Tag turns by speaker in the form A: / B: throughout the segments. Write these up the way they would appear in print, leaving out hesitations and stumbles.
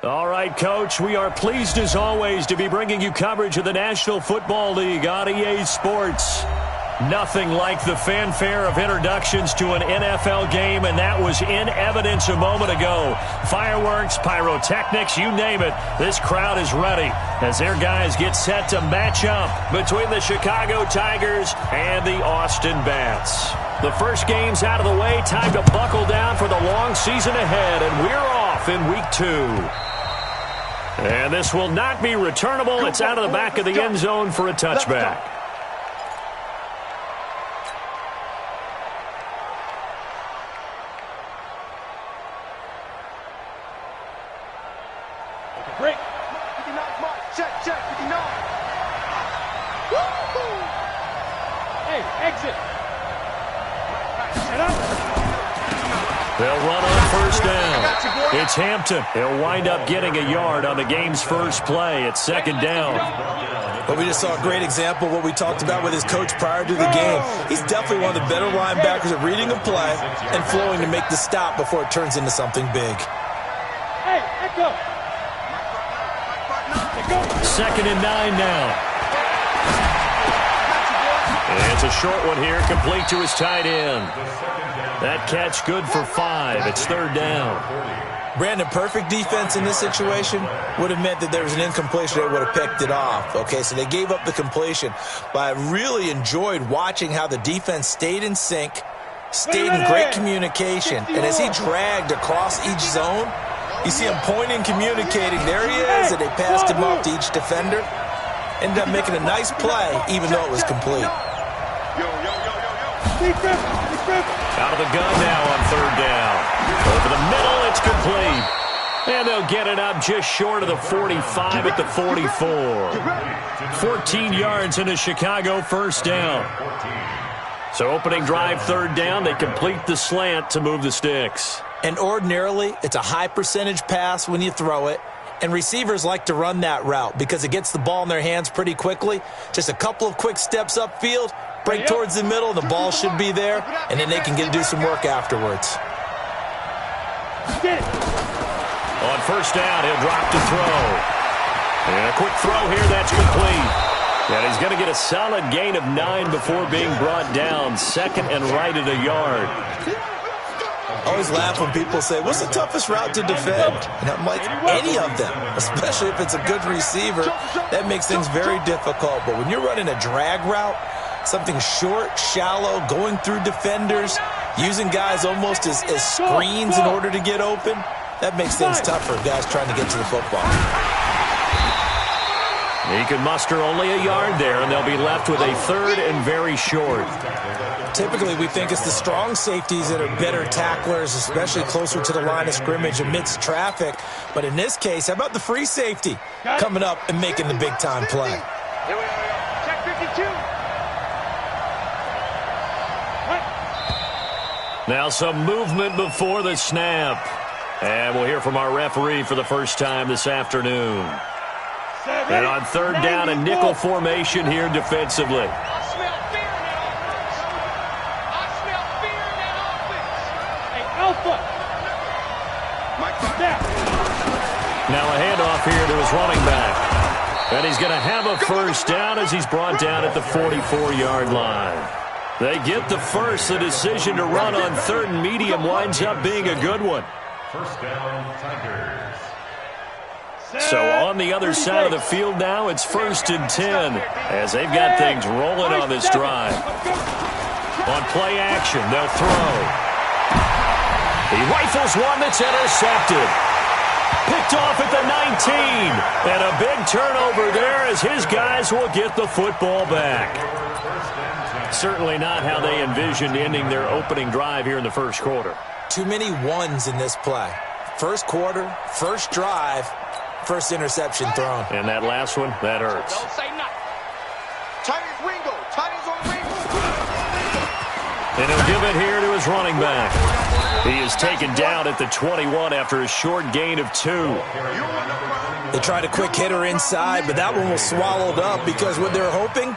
A: All right, Coach, we are pleased as always to be bringing you coverage of the National Football League on EA Sports. Nothing like the fanfare of introductions to an NFL game, and that was in evidence a moment ago. Fireworks, pyrotechnics, you name it. This crowd is ready as their guys get set to match up between the Chicago Tigers and the Austin Bats. The first game's out of the way. Time to buckle down for the long season ahead, and we're off in Week 2. And this will not be returnable. It's out of the back of the end zone for a touchback.
B: Break. 59 mark. Check, 59. Woo-hoo. Hey, exit. Set up.
A: They'll run on first down. It's Hampton. He'll wind up getting a yard on the game's first play. It's second down.
C: Well, we just saw a great example of what we talked about with his coach prior to the game. He's definitely one of the better linebackers at reading a play and flowing to make the stop before it turns into something big.
B: Hey, echo.
A: Second and 9 now. And it's a short one here, complete to his tight end. That catch good for 5. It's third down.
C: Brandon, perfect defense in this situation would have meant that there was an incompletion. They would have picked it off. Okay, so they gave up the completion. But I really enjoyed watching how the defense stayed in sync, stayed in great communication. And as he dragged across each zone, you see him pointing, communicating. There he is, and they passed him off to each defender. Ended up making a nice play, even though it was complete.
A: Out of the gun now on third down. Over the middle, it's complete. And they'll get it up just short of the 45 at the 44. 14 yards in a Chicago first down. So opening drive, third down, they complete the slant to move the sticks.
C: And ordinarily, it's a high percentage pass when you throw it. And receivers like to run that route because it gets the ball in their hands pretty quickly. Just a couple of quick steps upfield, break towards the middle, the ball should be there, and then they can get to do some work afterwards.
A: On first down, he'll drop to throw. And a quick throw here, that's complete. And he's going to get a solid gain of 9 before being brought down. Second and right at a yard.
C: I always laugh when people say, what's the toughest route to defend? And I'm like, any of them, especially if it's a good receiver. That makes things very difficult. But when you're running a drag route, something short, shallow, going through defenders, using guys almost as screens in order to get open, that makes things tougher, guys trying to get to the football.
A: He can muster only a yard there, and they'll be left with a third and very short.
C: Typically, we think it's the strong safeties that are better tacklers, especially closer to the line of scrimmage amidst traffic. But in this case, how about the free safety coming up and making the big-time play?
B: Here we are. Check 52.
A: Now some movement before the snap. And we'll hear from our referee for the first time this afternoon. And on third down, a nickel formation here defensively.
B: I smell fear in that offense. I smell fear in that offense. Hey, Alpha.
A: Now a handoff here to his running back. And he's going to have a first down as he's brought down at the 44-yard line. They get the first. The decision to run on third and medium winds up being a good one.
D: First down, Tigers.
A: So on the other side of the field now, it's first and 10 as they've got things rolling on this drive. On play action, they'll throw. He rifles one that's intercepted. Picked off at the 19. And a big turnover there as his guys will get the football back. Certainly not how they envisioned ending their opening drive here in the first quarter.
C: Too many ones in this play. First quarter, first drive, first interception thrown.
A: And that last one, that hurts.
B: Don't say nothing. Tigers Ringo. Tigers on Ringo.
A: And he'll give it here to his running back. He is taken down at the 21 after a short gain of 2.
C: They tried a quick hitter inside, but that one was swallowed up because what they're hoping,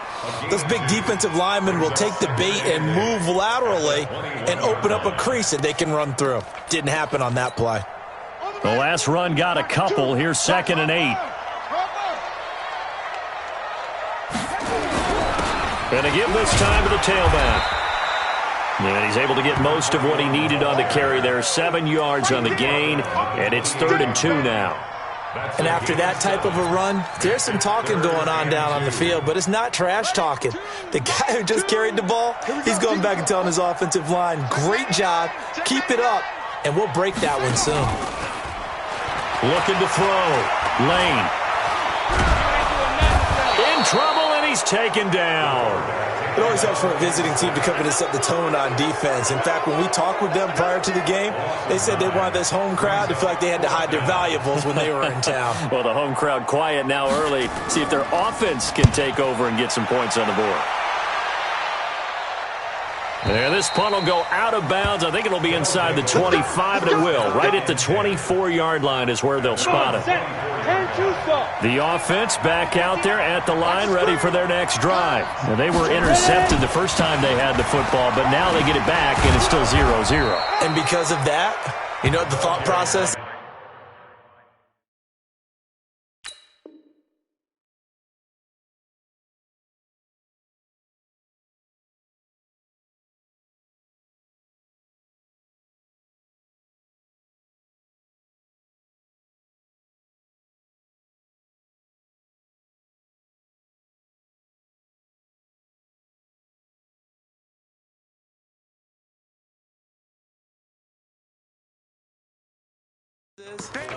C: those big defensive linemen will take the bait and move laterally and open up a crease that they can run through. Didn't happen on that play.
A: The last run got a couple. Here's 2nd and 8. And a give this time to the tailback. And he's able to get most of what he needed on the carry there. 7 yards on the gain, and it's 3rd and 2 now.
C: And after that type of a run, there's some talking going on down on the field, but it's not trash talking. The guy who just carried the ball, he's going back and telling his offensive line, great job, keep it up, and we'll break that one soon.
A: Looking to throw. Lane. In trouble, and he's taken down.
C: It always helps for a visiting team to come in and set the tone on defense. In fact, when we talked with them prior to the game, they said they wanted this home crowd to feel like they had to hide their valuables when they were in town.
A: Well, the home crowd quiet now early. See if their offense can take over and get some points on the board. And this punt will go out of bounds. I think it'll be inside the 25, and it will. Right at the 24-yard line is where they'll spot it. The offense back out there at the line, ready for their next drive. Now, they were intercepted the first time they had the football, but now they get it back, and it's still 0-0.
C: And because of that, you know the thought process?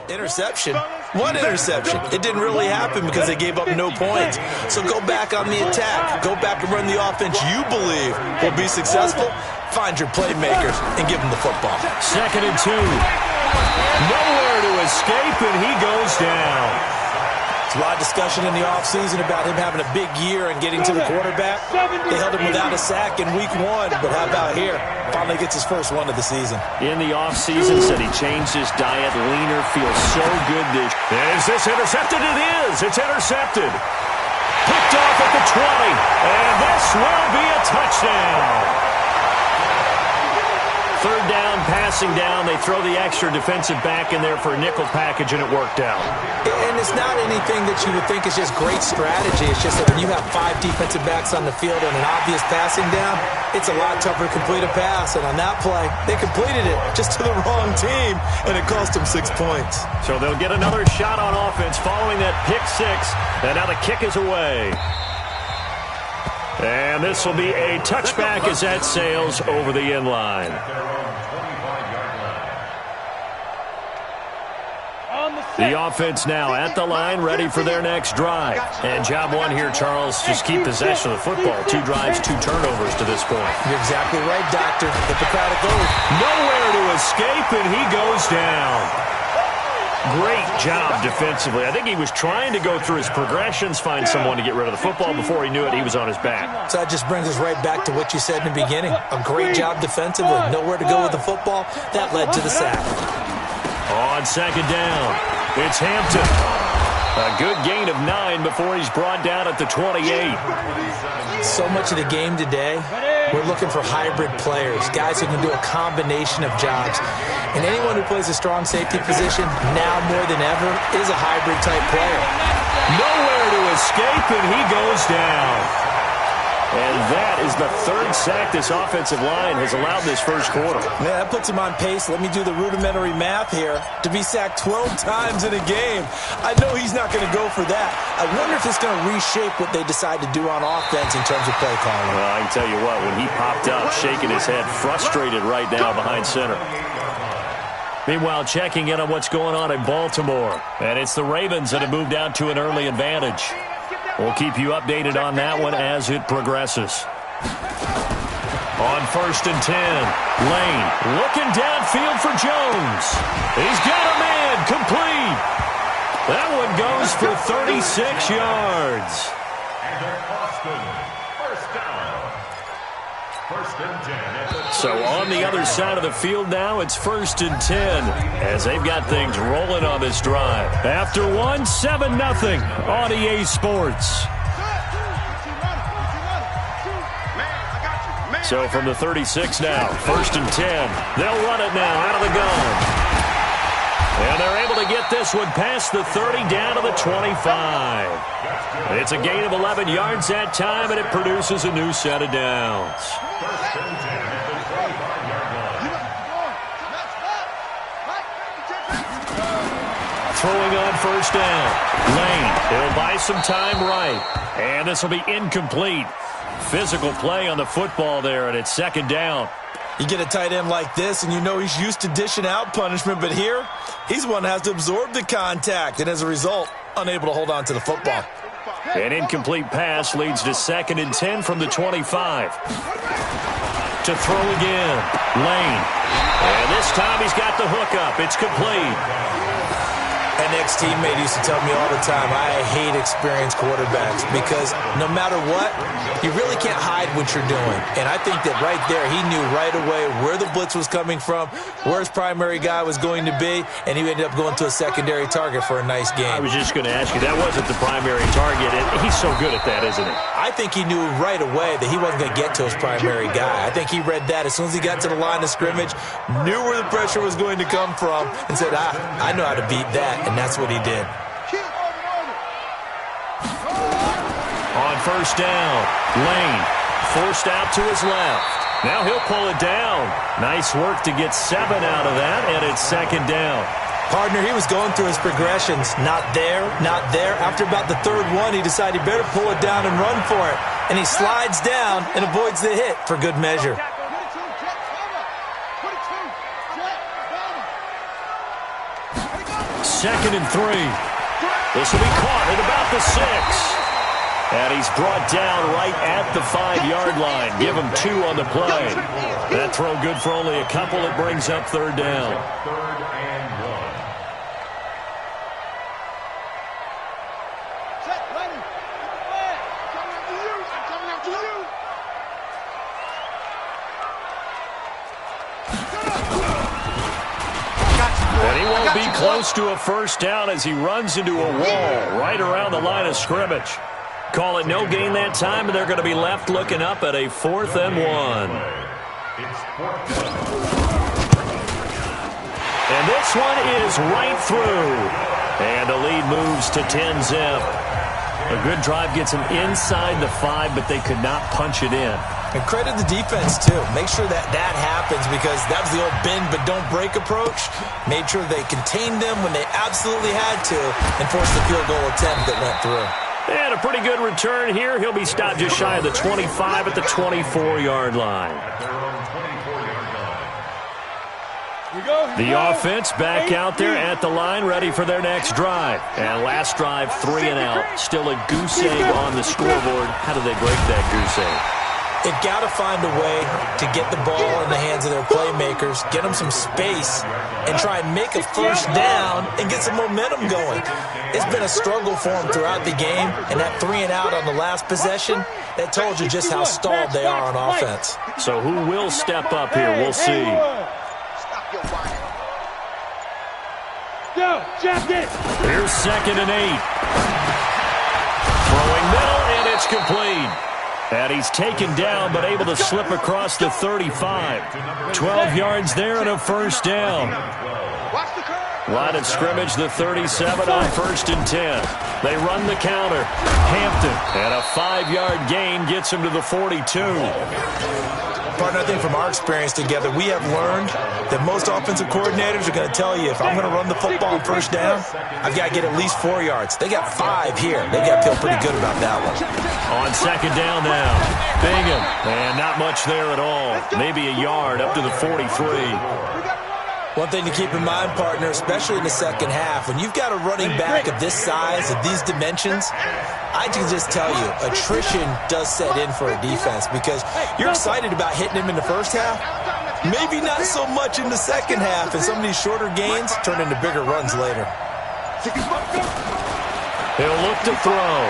C: Interception. One interception. It didn't really happen because they gave up no points. So go back on the attack. Go back and run the offense you believe will be successful. Find your playmakers and give them the football.
A: 2nd and 2. Nowhere to escape, and he goes down.
C: There's a lot of discussion in the offseason about him having a big year and getting to the quarterback. They held him without a sack in week 1, but how about here? Finally gets his first one of the season.
A: In the offseason, said he changed his diet, leaner, feels so good this. Is this intercepted? It is. It's intercepted. Picked off at the 20, and this will be a touchdown. 3rd down, passing down. They throw the extra defensive back in there for a nickel package, and it worked out.
C: And it's not anything that you would think is just great strategy. It's just that when you have 5 defensive backs on the field and an obvious passing down, it's a lot tougher to complete a pass. And on that play, they completed it just to the wrong team, and it cost them 6 points.
A: So they'll get another shot on offense following that pick 6, and now the kick is away. And this will be a touchback as that sails over the end line. The offense now at the line, ready for their next drive. And job one here, Charles, just keep possession of the football. 2 drives, 2 turnovers to this point.
C: You're exactly right, Doctor. Hippocratic oath.
A: Nowhere to escape, and he goes down. Great job defensively. I think he was trying to go through his progressions, find someone to get rid of the football. Before he knew it, he was on his back.
C: So that just brings us right back to what you said in the beginning. A great job defensively. Nowhere to go with the football. That led to the sack.
A: On 2nd down, it's Hampton. A good gain of 9 before he's brought down at the 28.
C: So much of the game today, we're looking for hybrid players, guys who can do a combination of jobs. And anyone who plays a strong safety position, now more than ever, is a hybrid-type player.
A: Nowhere to escape, and he goes down. And that is the 3rd sack this offensive line has allowed this first quarter.
C: Yeah, that puts him on pace. Let me do the rudimentary math here. To be sacked 12 times in a game, I know he's not going to go for that. I wonder if it's going to reshape what they decide to do on offense in terms of play calling.
A: Well, I can tell you what, when he popped up, shaking his head, frustrated right now behind center. Meanwhile, checking in on what's going on in Baltimore. And it's the Ravens that have moved out to an early advantage. We'll keep you updated on that one as it progresses. On 1st and 10, Lane looking downfield for Jones. He's got a man complete. That one goes for 36 yards. So on the other side of the field now, it's 1st and 10 as they've got things rolling on this drive. After 7-0 on EA Sports. So from the 36 now, 1st and 10. They'll run it now out of the gun. And they're able to get this one past the 30 down to the 25. It's a gain of 11 yards that time, and it produces a new set of downs.
D: First and 10 at the 25-yard line.
A: Throwing on first down. Lane, he'll buy some time right. And this will be incomplete. Physical play on the football there, and it's second down.
C: You get a tight end like this, and you know he's used to dishing out punishment, but here, he's one that has to absorb the contact, and as a result, unable to hold on to the football.
A: An incomplete pass leads to second and 10 from the 25. To throw again, Lane. And this time he's got the hook up. It's complete.
C: An ex-teammate used to tell me all the time, I hate experienced quarterbacks because no matter what, you really can't hide what you're doing. And I think that right there, he knew right away where the blitz was coming from, where his primary guy was going to be, and he ended up going to a secondary target for a nice game.
A: I was just going to ask you, that wasn't the primary target, and he's so good at that, isn't he?
C: I think he knew right away that he wasn't going to get to his primary guy. I think he read that as soon as he got to the line of scrimmage, knew where the pressure was going to come from, and said, I know how to beat that. And that's what he did.
A: On first down, Lane forced out to his left. Now he'll pull it down. Nice work to get 7 out of that, and it's second down.
C: Partner, he was going through his progressions. Not there, not there. After about the third one, he decided he better pull it down and run for it. And he slides down and avoids the hit for good measure.
A: Second and 3. This will be caught at about the 6. And he's brought down right at the 5-yard line. Give him 2 on the play. That throw good for only a couple. It brings up third down.
D: Third and 1.
A: And he won't be close to a first down as he runs into a wall right around the line of scrimmage. Call it no gain that time, and they're going to be left looking up at a 4th and 1.
D: It's 4th down.
A: And this one is right through. And the lead moves to 10-zip. A good drive gets them inside the 5, but they could not punch it in.
C: And credit the defense, too. Make sure that happens because that was the old bend but don't break approach. Made sure they contained them when they absolutely had to and forced the field goal attempt that went through.
A: And a pretty good return here. He'll be stopped just shy of the 25 at the 24-yard line. The offense back out there at the line, ready for their next drive. And last drive, 3 and out. Still a goose egg on the scoreboard. How do they break that goose egg?
C: They've got to find a way to get the ball in the hands of their playmakers, get them some space, and try and make a first down and get some momentum going. It's been a struggle for them throughout the game, and that 3 and out on the last possession, that told you just how stalled they are on offense.
A: So who will step up here? We'll see. Here's second and 8. Throwing middle, and it's complete. And he's taken down, but able to slip across the 35. 12 yards there and a first down. Line of scrimmage, the 37 on 1st and 10. They run the counter. Hampton, and a 5-yard gain gets him to the 42.
C: Partner, I think from our experience together, we have learned that most offensive coordinators are going to tell you, if I'm going to run the football on first down, I've got to get at least 4 yards. They got 5 here. They got to feel pretty good about that one.
A: On second down now, Bingham, and not much there at all. Maybe a yard up to the 43.
C: One thing to keep in mind, partner, especially in the second half, when you've got a running back of this size, of these dimensions, I can just tell you, attrition does set in for a defense because you're excited about hitting him in the first half, maybe not so much in the second half, and some of these shorter gains turn into bigger runs later.
A: He'll look to throw.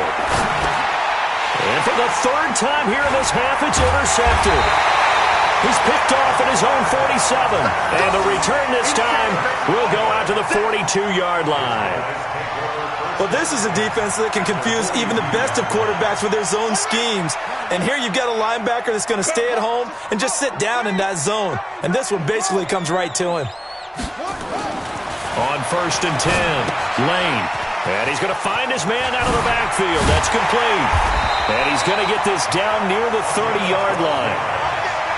A: And for the 3rd time here in this half, it's intercepted. He's picked off at his own 47. And the return this time will go out to the 42-yard line.
C: Well, this is a defense that can confuse even the best of quarterbacks with their zone schemes. And here you've got a linebacker that's going to stay at home and just sit down in that zone. And this one basically comes right to him.
A: On 1st and 10, Lane. And he's going to find his man out of the backfield. That's complete. And he's going to get this down near the 30-yard line.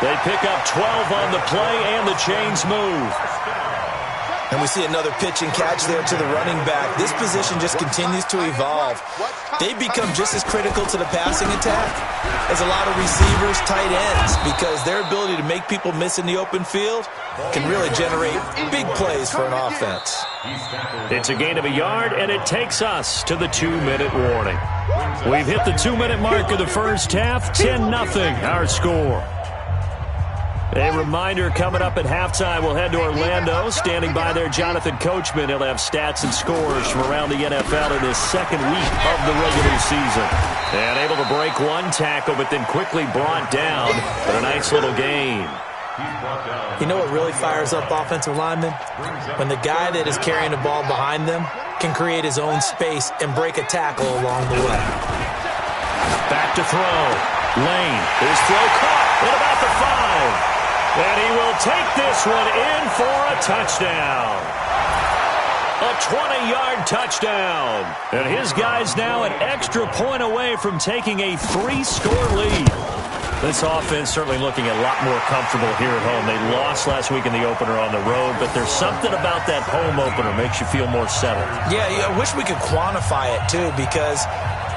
A: They pick up 12 on the play, and the chains move.
C: And we see another pitch and catch there to the running back. This position just continues to evolve. They've become just as critical to the passing attack as a lot of receivers, tight ends, because their ability to make people miss in the open field can really generate big plays for an offense.
A: It's a gain of a yard, and it takes us to the 2-minute warning. We've hit the 2-minute mark of the first half, 10-0 our score. A reminder, coming up at halftime, we'll head to Orlando. Standing by there, Jonathan Coachman. He'll have stats and scores from around the NFL in his second week of the regular season. And able to break one tackle, but then quickly brought down. But a nice little gain.
C: You know what really fires up offensive linemen? When the guy that is carrying the ball behind them can create his own space and break a tackle along the way.
A: Back to throw. Lane. His throw caught at about the 5. And he will take this one in for a touchdown. A 20-yard touchdown. And his guy's now an extra point away from taking a 3-score lead. This offense certainly looking a lot more comfortable here at home. They lost last week in the opener on the road, but there's something about that home opener makes you feel more settled.
C: Yeah, I wish we could quantify it, too, because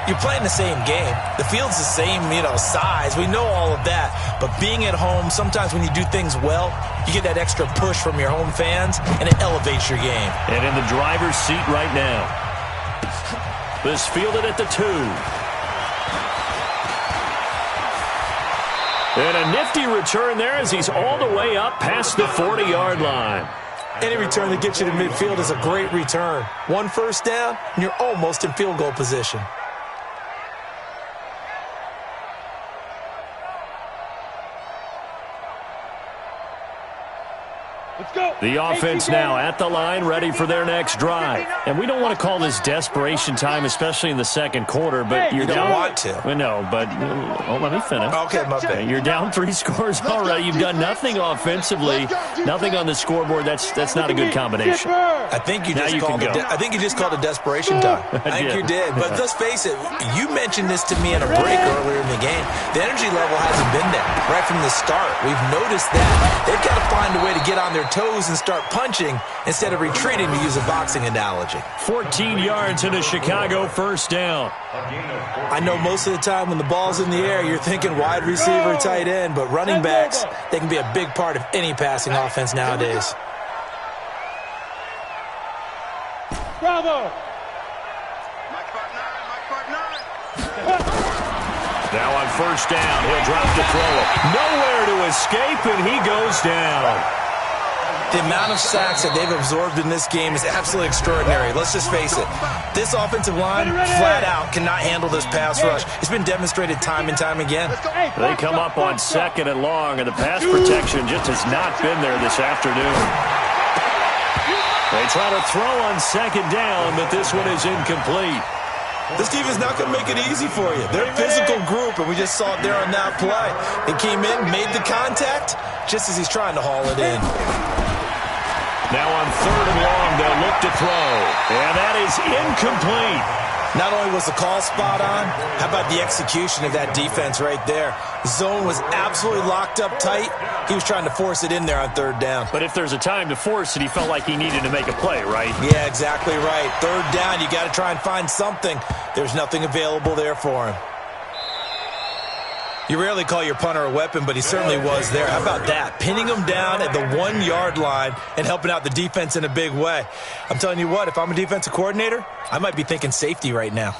C: you're playing the same game. The field's the same, size. We know all of that. But being at home, sometimes when you do things well, you get that extra push from your home fans, and it elevates your game.
A: And in the driver's seat right now. This fielded at the 2. And a nifty return there as he's all the way up past the 40-yard line.
C: Any return that gets you to midfield is a great return. 1 first down, and you're almost in field goal position.
A: The offense now at the line, ready for their next drive. And we don't want to call this desperation time, especially in the second quarter, but you're
C: down.
A: down.
C: You don't want to.
A: No, but let me finish.
C: Okay, my bad.
A: You're down 3 scores already. You've done nothing offensively, nothing on the scoreboard. That's not a good combination.
C: I think you just called it desperation time. I think you did. But let's face it, you mentioned this to me in a break earlier in the game. The energy level hasn't been there right from the start. We've noticed that. They've got to find a way to get on their toes and start punching instead of retreating, to use a boxing analogy.
A: 14 yards in a Chicago first down.
C: I know most of the time when the ball's in the air, you're thinking wide receiver, tight end, but running backs, they can be a big part of any passing offense nowadays.
B: Bravo!
A: Now on first down, he'll drop to throw it. Nowhere to escape, and he goes down.
C: The amount of sacks that they've absorbed in this game is absolutely extraordinary. Let's just face it. This offensive line, flat out, cannot handle this pass rush. It's been demonstrated time and time again.
A: They come up on 2nd and long, and the pass protection just has not been there this afternoon. They try to throw on 2nd down, but this one is incomplete.
C: This team is not going to make it easy for you. They're a physical group, and we just saw it there on that play. They came in, made the contact, just as he's trying to haul it in.
A: Now on 3rd and long, they'll look to throw. And that is incomplete.
C: Not only was the call spot on, how about the execution of that defense right there? Zone was absolutely locked up tight. He was trying to force it in there on 3rd down.
A: But if there's a time to force it, he felt like he needed to make a play, right?
C: Yeah, exactly right. 3rd down, you got to try and find something. There's nothing available there for him. You rarely call your punter a weapon, but he certainly was there. How about that? Pinning him down at the 1-yard line and helping out the defense in a big way. I'm telling you what, if I'm a defensive coordinator, I might be thinking safety right now.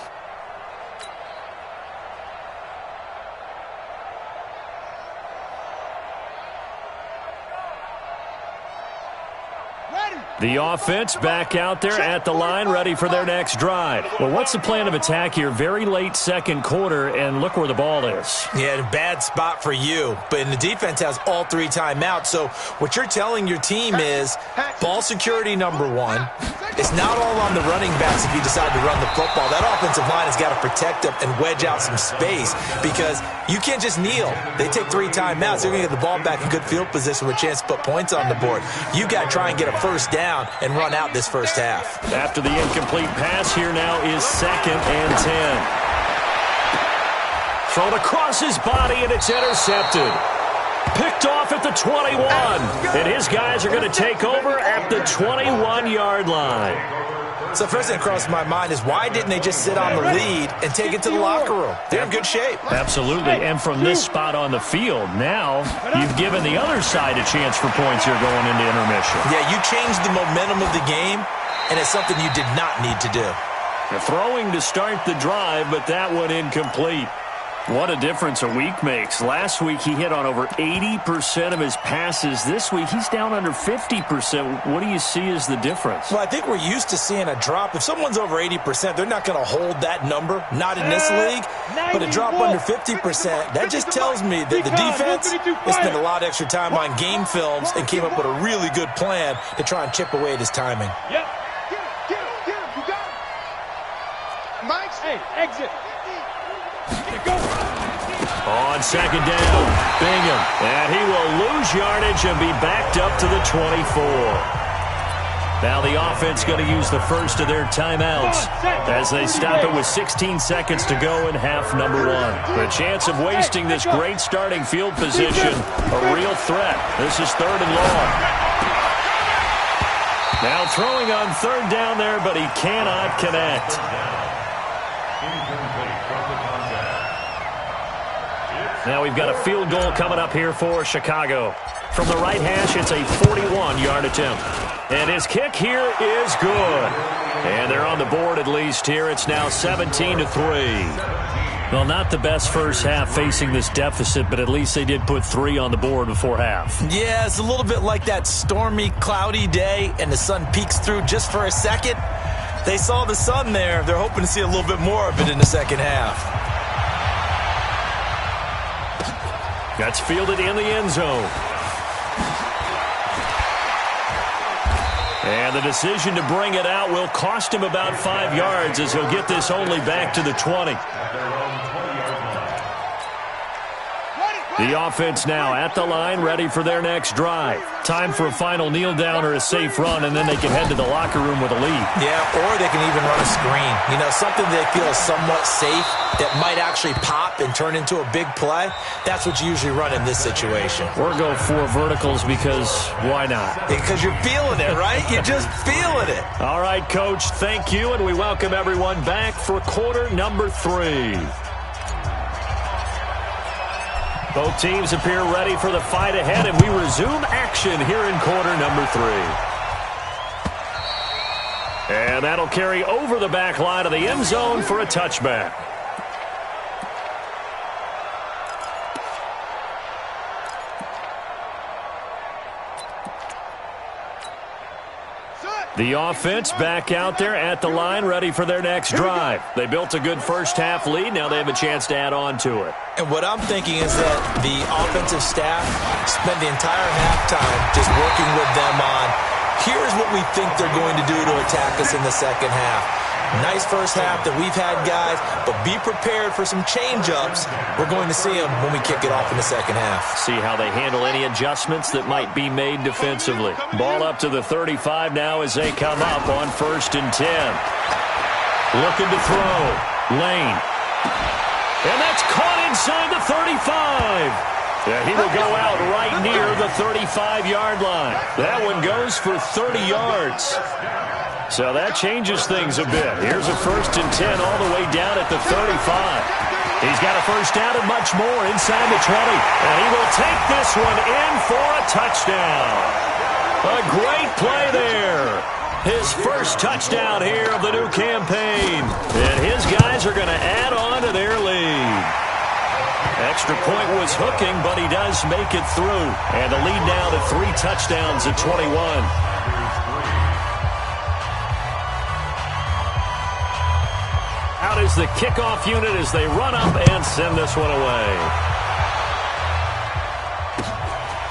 A: The offense back out there at the line, ready for their next drive. Well, what's the plan of attack here? Very late second quarter, and look where the ball is.
C: Yeah, bad spot for you. But the defense has all 3 timeouts. So what you're telling your team is ball security number 1. It's not all on the running backs if you decide to run the football. That offensive line has got to protect them and wedge out some space because you can't just kneel. They take 3 timeouts. They're going to get the ball back in good field position with a chance to put points on the board. You got to try and get a first down down and run out this first half.
A: After the incomplete pass, here now is 2nd and 10. Thrown across his body, and it's intercepted. Picked off at the 21. And his guys are going to take over at the 21-yard line.
C: So first thing that crosses my mind is why didn't they just sit on the lead and take it to the locker room? They're in good shape.
A: Absolutely. And from this spot on the field, now you've given the other side a chance for points here going into intermission.
C: Yeah, you changed the momentum of the game, and it's something you did not need to do.
A: They're throwing to start the drive, but that one incomplete. What a difference a week makes. Last week, he hit on over 80% of his passes. This week, he's down under 50%. What do you see as the difference?
C: Well, I think we're used to seeing a drop. If someone's over 80%, they're not going to hold that number, not in this league. But a drop under 50%, that just tells me that the defense has spent a lot of extra time on game films and came up with a really good plan to try and chip away at his timing.
B: Yep. Get him. You got him. Mike, hey, exit. Go.
A: On 2nd down, Bingham. And he will lose yardage and be backed up to the 24. Now the offense going to use the first of their timeouts as they stop it with 16 seconds to go in half number 1. The chance of wasting this great starting field position, a real threat. This is 3rd and long. Now throwing on 3rd down there, but he cannot connect. Now we've got a field goal coming up here for Chicago. From the right hash, it's a 41-yard attempt. And his kick here is good. And they're on the board at least here. It's now 17-3. Well, not the best first half facing this deficit, but at least they did put 3 on the board before half.
C: Yeah, it's a little bit like that stormy, cloudy day, and the sun peeks through just for a second. They saw the sun there. They're hoping to see a little bit more of it in the second half.
A: That's fielded in the end zone. And the decision to bring it out will cost him about 5 yards as he'll get this only back to the 20. The offense now at the line, ready for their next drive. Time for a final kneel down or a safe run, and then they can head to the locker room with a lead.
C: Yeah, or they can even run a screen. You know, something they feel is somewhat safe that might actually pop and turn into a big play. That's what you usually run in this situation.
A: Or go 4 verticals because why not?
C: Because you're feeling it, right? You're just feeling it.
A: All right, Coach, thank you, and we welcome everyone back for quarter number 3. Both teams appear ready for the fight ahead, and we resume action here in quarter number 3. And that'll carry over the back line of the end zone for a touchback. The offense back out there at the line, ready for their next drive. They built a good first half lead. Now they have a chance to add on to it.
C: And what I'm thinking is that the offensive staff spent the entire halftime just working with them on, here's what we think they're going to do to attack us in the second half. Nice first half that we've had, guys, but be prepared for some change-ups. We're going to see them when we kick it off in the second half.
A: See how they handle any adjustments that might be made defensively. Ball up to the 35 now as they come up on 1st and 10. Looking to throw. Lane. And that's caught inside the 35. Yeah, he will go out right near the 35-yard line. That one goes for 30 yards. So that changes things a bit. Here's a 1st and 10 all the way down at the 35. He's got a first down and much more inside the 20. And he will take this one in for a touchdown. A great play there. His first touchdown here of the new campaign. And his guys are going to add on to their lead. Extra point was hooking, but he does make it through. And the lead now to 3 touchdowns at 21. Out is the kickoff unit as they run up and send this one away.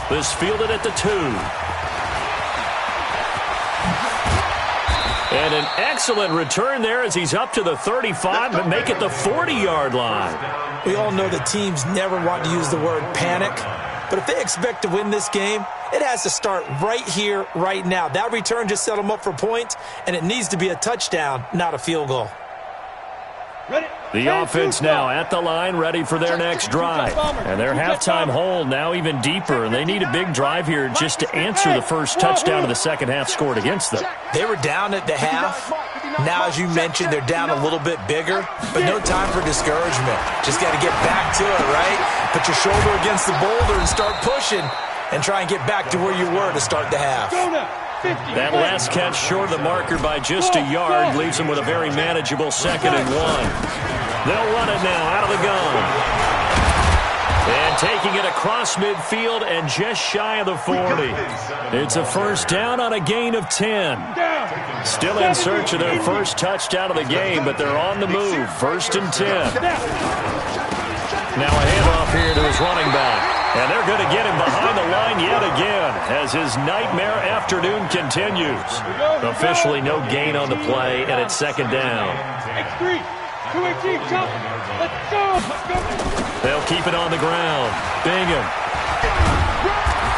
A: This fielded at the 2. And an excellent return there as he's up to the 35, but make it the 40-yard line.
C: We all know that teams never want to use the word panic, But if they expect to win this game, it has to start right here, right now. That return just set them up for points, and it needs to be a touchdown, not a field goal.
A: The offense now at the line, ready for their next drive. And their halftime hole now even deeper, and they need a big drive here just to answer the first touchdown of the second half scored against them.
C: They were down at the half. Now, as you mentioned, they're down a little bit bigger, but no time for discouragement. Just got to get back to it, right? Put your shoulder against the boulder and start pushing and try and get back to where you were to start the half.
A: That last catch short of the marker by just a yard leaves them with a very manageable 2nd and 1. They'll run it now out of the gun. And taking it across midfield and just shy of the 40. It's a first down on a gain of 10. Still in search of their first touchdown of the game, but they're on the move. 1st and 10. Now a handoff here to his running back. And they're going to get him behind the line yet again as his nightmare afternoon continues. Officially no gain on the play, and it's 2nd down. They'll keep it on the ground. Bingham.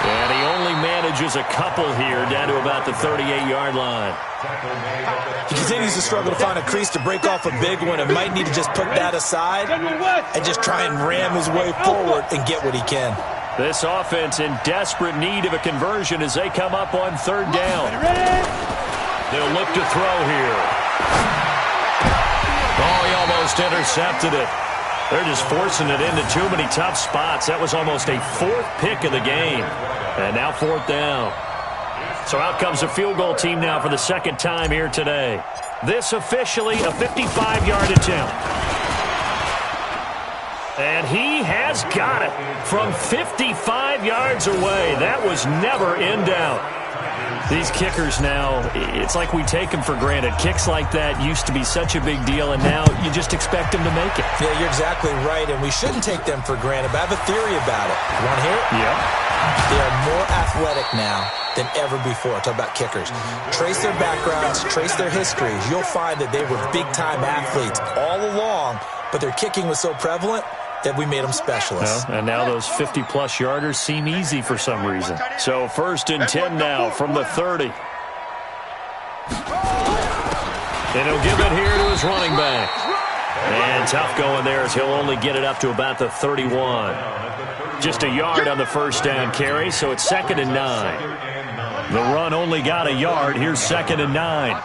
A: And he only manages a couple here down to about the 38-yard line.
C: He continues to struggle to find a crease to break off a big one and might need to just put that aside and just try and ram his way forward and get what he can.
A: This offense in desperate need of a conversion as they come up on 3rd down. They'll look to throw here. Oh, he almost intercepted it. They're just forcing it into too many tough spots. That was almost a 4th pick of the game. And now 4th down. So out comes the field goal team now for the 2nd time here today. This officially a 55-yard attempt. And he has got it from 55 yards away. That was never in doubt. These kickers now, it's like we take them for granted. Kicks like that used to be such a big deal, and now you just expect them to make it.
C: Yeah, you're exactly right, and we shouldn't take them for granted. But I have a theory about it. You want to hear it?
A: Yeah.
C: They are more athletic now than ever before. Talk about kickers. Trace their backgrounds, trace their histories. You'll find that they were big-time athletes all along, but their kicking was so prevalent that we made them specialists.
A: Well, and now those 50-plus yarders seem easy for some reason. So 1st and 10 now from the 30. And he'll give it here to his running back. And tough going there as he'll only get it up to about the 31. Just a yard on the first down carry, so it's 2nd and 9. The run only got a yard. Here's 2nd and 9.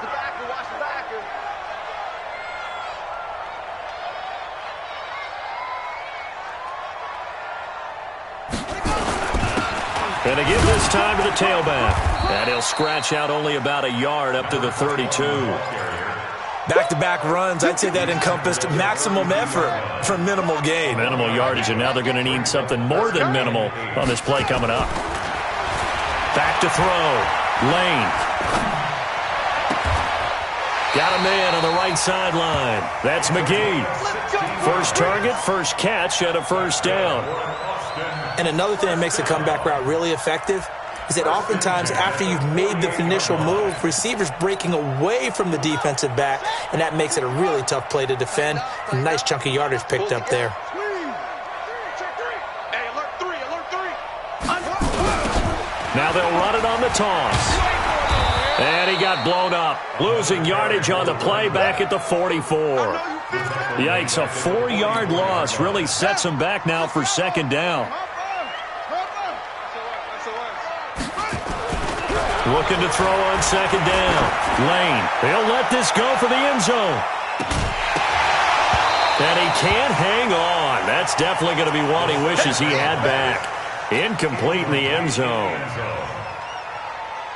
A: And they give this time to the tailback. And he'll scratch out only about a yard up to the 32.
C: Back-to-back runs, I'd say that encompassed maximum effort for minimal gain.
A: Minimal yardage, and now they're going to need something more than minimal on this play coming up. Back to throw. Lane. Got a man on the right sideline. That's McGee. First target, first catch, and a first down.
C: And another thing that makes the comeback route really effective is that oftentimes after you've made the initial move, receivers breaking away from the defensive back, and that makes it a really tough play to defend. A nice chunk of yardage picked up there.
A: Now they'll run it on the toss. And he got blown up, losing yardage on the play back at the 44. Yikes, a 4-yard loss really sets him back now for 2nd down. Looking to throw on 2nd down. Lane, he'll let this go for the end zone. And he can't hang on. That's definitely going to be one he wishes he had back. Incomplete in the end zone.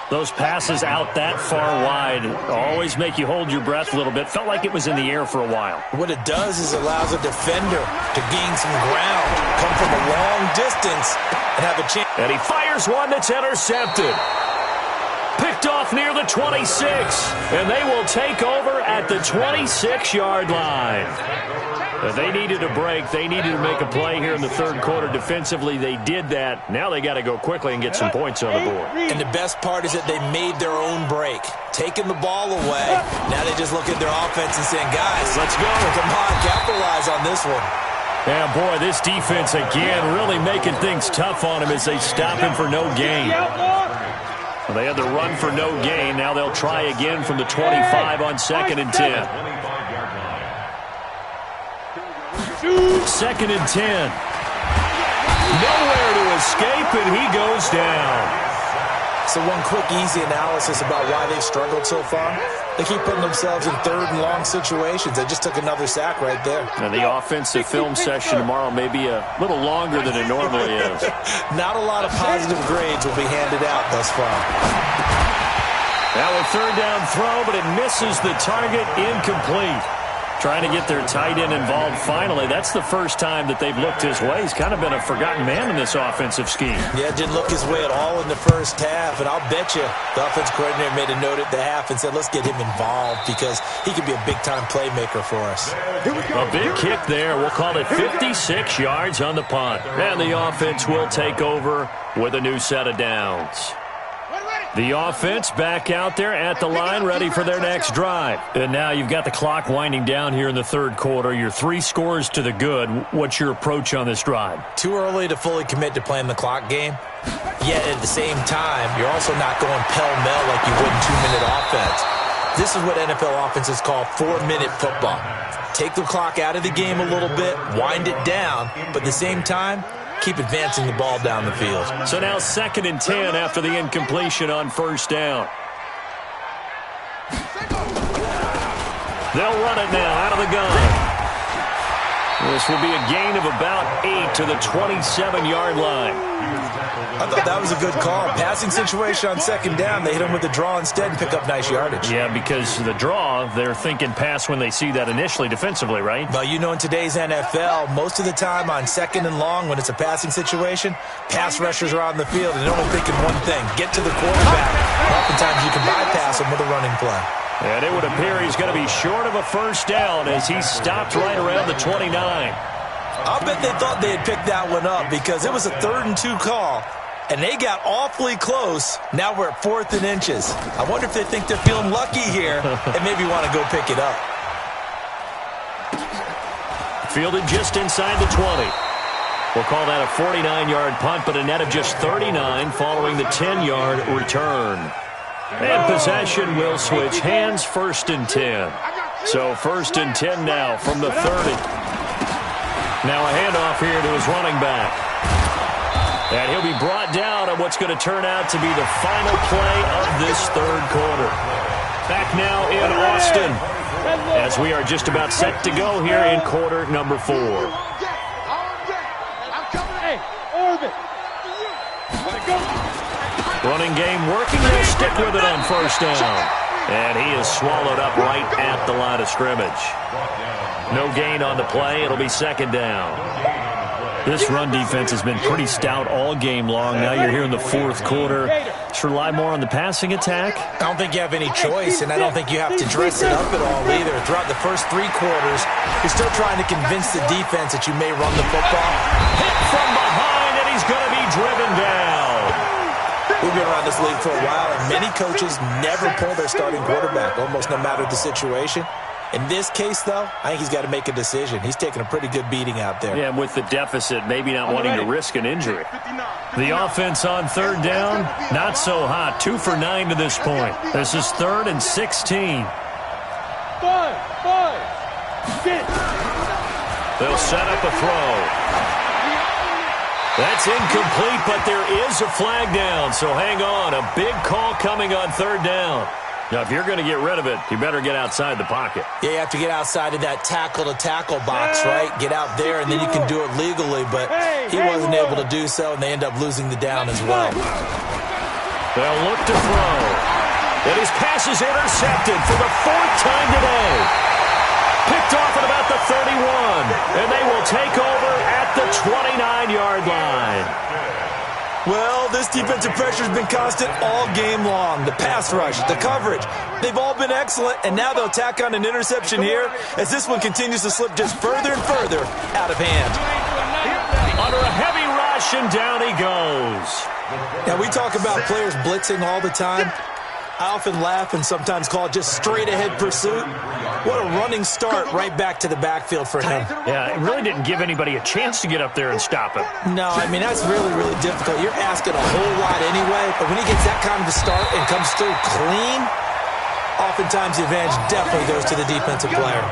A: Those passes out that far wide always make you hold your breath a little bit. Felt like it was in the air for a while.
C: What it does is it allows a defender to gain some ground, come from a long distance, and have a chance.
A: And he fires one that's intercepted. Picked off near the 26, and they will take over at the 26-yard line. They needed a break. They needed to make a play here in the 3rd quarter. Defensively, they did that. Now they got to go quickly and get some points on the board.
C: And the best part is that they made their own break, taking the ball away. Now they just look at their offense and saying, guys, let's go. Come on, capitalize on this one.
A: Yeah, boy, this defense again really making things tough on him as they stop him for no gain. Well, they had the run for no gain. Now they'll try again from the 25 on 2nd and 10. 2nd and 10. Nowhere to escape, and he goes down.
C: So one quick, easy analysis about why they've struggled so far. They keep putting themselves in 3rd and long situations. They just took another sack right there.
A: And the offensive film session tomorrow may be a little longer than it normally is.
C: Not a lot of positive grades will be handed out thus far.
A: Now a 3rd down throw, but it misses the target, incomplete. Trying to get their tight end involved finally. That's the first time that they've looked his way. He's kind of been a forgotten man in this offensive scheme.
C: Yeah, didn't look his way at all in the first half. And I'll bet you the offense coordinator made a note at the half and said, let's get him involved because he could be a big-time playmaker for us.
A: A big kick there. We'll call it 56 yards on the punt. And the offense will take over with a new set of downs. The offense back out there at the line, ready for their next drive. And now you've got the clock winding down here in the 3rd quarter. You're 3 scores to the good. What's your approach on this drive?
C: Too early to fully commit to playing the clock game. Yet at the same time, you're also not going pell-mell like you would in 2-minute offense. This is what NFL offenses call 4-minute football. Take the clock out of the game a little bit, wind it down, but at the same time, keep advancing the ball down the field.
A: So now 2nd and 10 after the incompletion on 1st down. They'll run it now out of the gun. This will be a gain of about 8 to the 27-yard line.
C: I thought that was a good call. Passing situation on 2nd down. They hit him with a draw instead and pick up nice yardage.
A: Yeah, because the draw, they're thinking pass when they see that initially defensively, right?
C: Well, you know, in today's NFL, most of the time on 2nd and long, when it's a passing situation, pass rushers are on the field and they're only thinking one thing, get to the quarterback. Oftentimes you can bypass them with a running play.
A: And it would appear he's going to be short of a 1st down as he stopped right around the 29.
C: I'll bet they thought they had picked that one up because it was a 3rd and 2 call. And they got awfully close. Now we're at 4th and inches. I wonder if they think they're feeling lucky here and maybe want to go pick it up.
A: Fielded just inside the 20. We'll call that a 49-yard punt, but a net of just 39 following the 10-yard return. And possession will switch hands, 1st and 10. So 1st and 10 now from the 30. Now a handoff here to his running back. And he'll be brought down on what's going to turn out to be the final play of this 3rd quarter. Back now in Austin as we are just about set to go here in quarter number 4. Running game working. They'll stick with it on 1st down. And he is swallowed up right at the line of scrimmage. No gain on the play. It'll be 2nd down. This run defense has been pretty stout all game long. Now you're here in the 4th quarter. Just rely more on the passing attack?
C: I don't think you have any choice, and I don't think you have to dress it up at all either. Throughout the first 3 quarters, you're still trying to convince the defense that you may run the football.
A: Hit from behind, and he's going to be driven down.
C: We've been around this league for a while, and many coaches never pull their starting quarterback, almost no matter the situation. In this case, though, I think he's got to make a decision. He's taking a pretty good beating out there.
A: Yeah, and with the deficit, maybe not wanting to risk an injury. The offense on 3rd down, not so hot. 2 for 9 to this point. This is 3rd and 16.
B: 5, 6.
A: They'll set up a throw. That's incomplete, but there is a flag down, so hang on. A big call coming on 3rd down. Now, if you're going to get rid of it, you better get outside the pocket.
C: Yeah, you have to get outside of that tackle-to-tackle box, right? Get out there, and then you can do it legally, but he wasn't able to do so, and they end up losing the down as well.
A: They'll look to throw. And his pass is intercepted for the 4th time today. Picked off at about the 31, and they will take over at the 29-yard line.
C: Well, this defensive pressure has been constant all game long. The pass rush, the coverage, they've all been excellent, and now they'll tack on an interception here as this one continues to slip just further and further out of hand.
A: Under a heavy rush, and down he goes.
C: Now, we talk about players blitzing all the time. I often laugh and sometimes call it just straight-ahead pursuit. What a running start right back to the backfield for him.
A: Yeah, it really didn't give anybody a chance to get up there and stop him.
C: No, I mean, that's really, really difficult. You're asking a whole lot anyway, but when he gets that kind of a start and comes through clean, oftentimes the advantage definitely goes to the defensive player.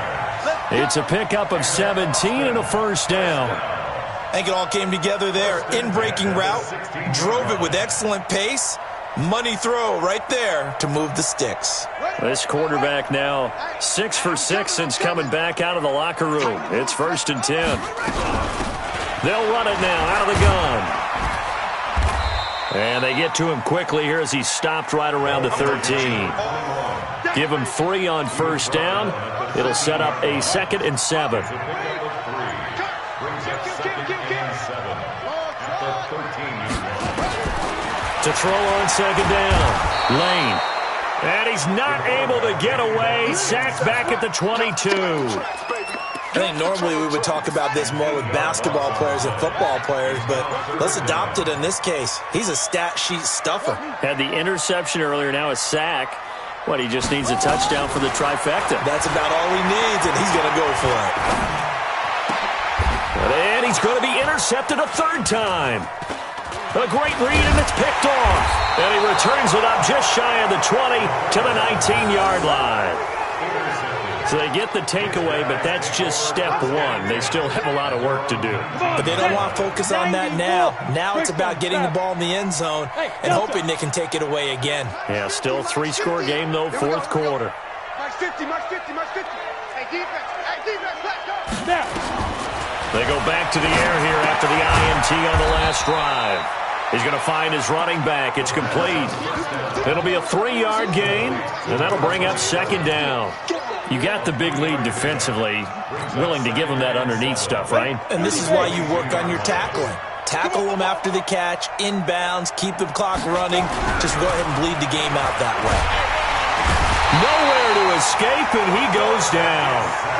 A: It's a pickup of 17 and a first down.
C: I think it all came together there. In-breaking route, drove it with excellent pace. Money throw right there to move the sticks.
A: This quarterback now 6 for 6 since coming back out of the locker room. It's 1st and 10. They'll run it now out of the gun. And they get to him quickly here as he's stopped right around the 13. Give him 3 on first down. It'll set up a 2nd and 7. To throw on 2nd down. Lane. And he's not able to get away. Sacked back at the 22.
C: I think normally we would talk about this more with basketball players and football players, but let's adopt it in this case. He's a stat sheet stuffer.
A: Had the interception earlier, now a sack. What, he just needs a touchdown for the trifecta.
C: That's about all he needs, and he's going to go for it.
A: And he's going to be intercepted a 3rd time. A great read, and it's picked off. And he returns it up just shy of the 20 to the 19-yard line. So they get the takeaway, but that's just step 1. They still have a lot of work to do.
C: But they don't want to focus on that now. Now it's about getting the ball in the end zone and hoping they can take it away again.
A: Yeah, still a 3-score game, though, 4th quarter.
B: March 50, March 50, March 50. Hey, defense, let's go. Now.
A: They go back to the air here after the INT on the last drive. He's going to find his running back. It's complete. It'll be a 3-yard gain, and that'll bring up 2nd down. You got the big lead defensively, willing to give him that underneath stuff, right?
C: And this is why you work on your tackling. Tackle them after the catch, inbounds, keep the clock running. Just go ahead and bleed the game out that way.
A: Nowhere to escape, and he goes down.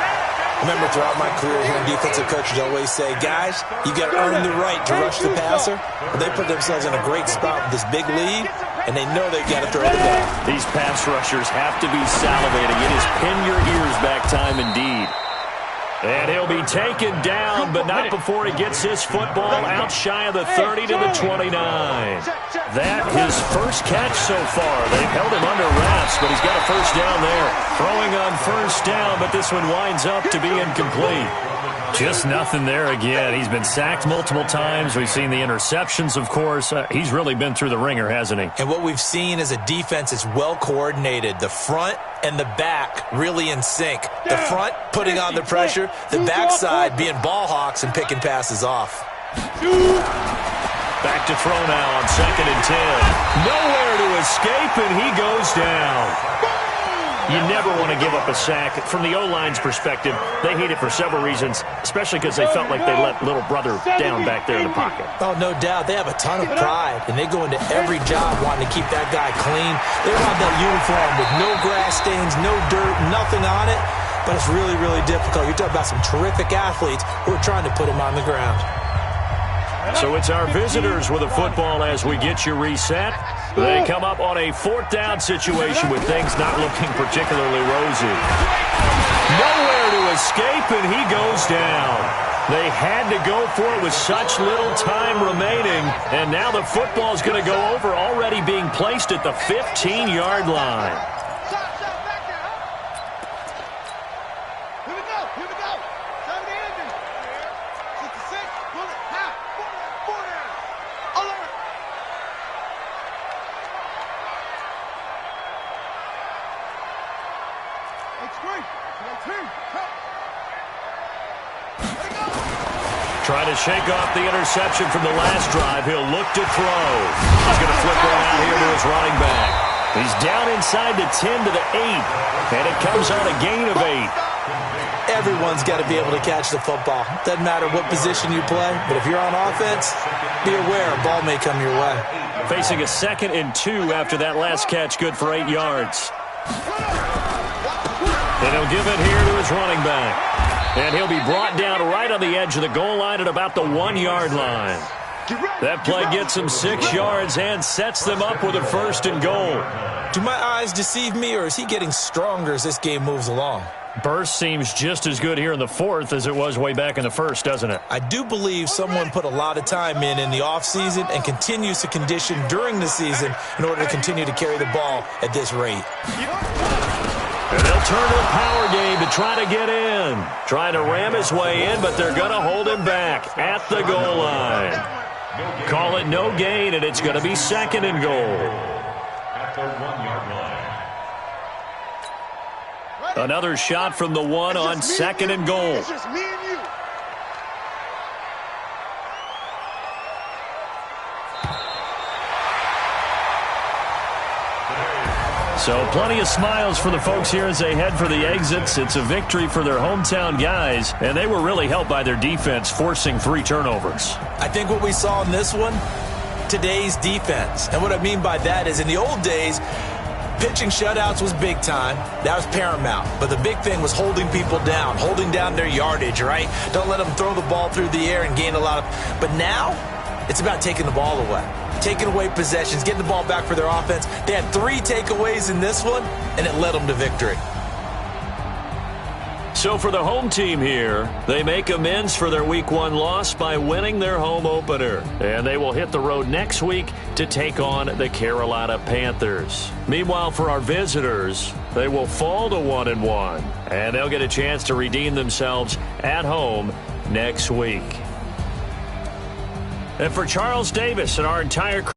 C: Remember, throughout my career here, defensive coaches always say, guys, you got to earn the right to rush the passer. But they put themselves in a great spot with this big lead, and they know they've got to throw the ball.
A: These pass rushers have to be salivating. It is pin your ears back time indeed. And he'll be taken down, but not before he gets his football out shy of the 30 to the 29. That his first catch so far. They've held him under wraps, but he's got a first down there. Throwing on first down, but this one winds up to be incomplete. Just nothing there again. He's been sacked multiple times. We've seen the interceptions, of course. He's really been through the ringer, hasn't he?
C: And what we've seen is a defense that's well coordinated. The front and the back really in sync. The front putting on the pressure. The backside being ball hawks and picking passes off.
A: Back to throw now on 2nd and 10. Nowhere to escape, and he goes down. You never want to give up a sack. From the O-line's perspective, they hate it for several reasons, especially because they felt like they let little brother down back there in the pocket.
C: Oh, no doubt. They have a ton of pride, and they go into every job wanting to keep that guy clean. They want that uniform with no grass stains, no dirt, nothing on it, but it's really, really difficult. You're talking about some terrific athletes who are trying to put him on the ground.
A: So it's our visitors with a football as we get you reset. They come up on a 4th down situation with things not looking particularly rosy. Nowhere to escape, and he goes down. They had to go for it with such little time remaining, and now the football's going to go over, already being placed at the 15-yard line. Trying to shake off the interception from the last drive. He'll look to throw. He's going to flip one out here to his running back. He's down inside the 10 to the 8, and it comes on a gain of 8.
C: Everyone's got to be able to catch the football. Doesn't matter what position you play, but if you're on offense, be aware a ball may come your way.
A: Facing a 2nd and 2 after that last catch, good for 8 yards. And he'll give it here to his running back. And he'll be brought down right on the edge of the goal line at about the 1-yard line. That play gets them 6 yards and sets them up with a 1st and goal.
C: Do my eyes deceive me, or is he getting stronger as this game moves along?
A: Burst seems just as good here in the 4th as it was way back in the 1st, doesn't it?
C: I do believe someone put a lot of time in the offseason and continues to condition during the season in order to continue to carry the ball at this rate.
A: And they'll turn to the power game to try to get in. Trying to ram his way in, but they're going to hold him back at the goal line. Call it no gain, and it's going to be 2nd and goal.
D: At the 1-yard line.
A: Another shot from the 1 on 2nd and goal.
B: It's just me and you.
A: So plenty of smiles for the folks here as they head for the exits. It's a victory for their hometown guys, and they were really helped by their defense, forcing 3 turnovers.
C: I think what we saw in this one, today's defense. And what I mean by that is in the old days, pitching shutouts was big time. That was paramount. But the big thing was holding people down, holding down their yardage, right? Don't let them throw the ball through the air and gain a lot of... But now, it's about taking the ball away. Taking away possessions, getting the ball back for their offense. They had 3 takeaways in this one, and it led them to victory.
A: So for the home team here, they make amends for their Week 1 loss by winning their home opener. And they will hit the road next week to take on the Carolina Panthers. Meanwhile, for our visitors, they will fall to 1-1. And they'll get a chance to redeem themselves at home next week. And for Charles Davis and our entire crew,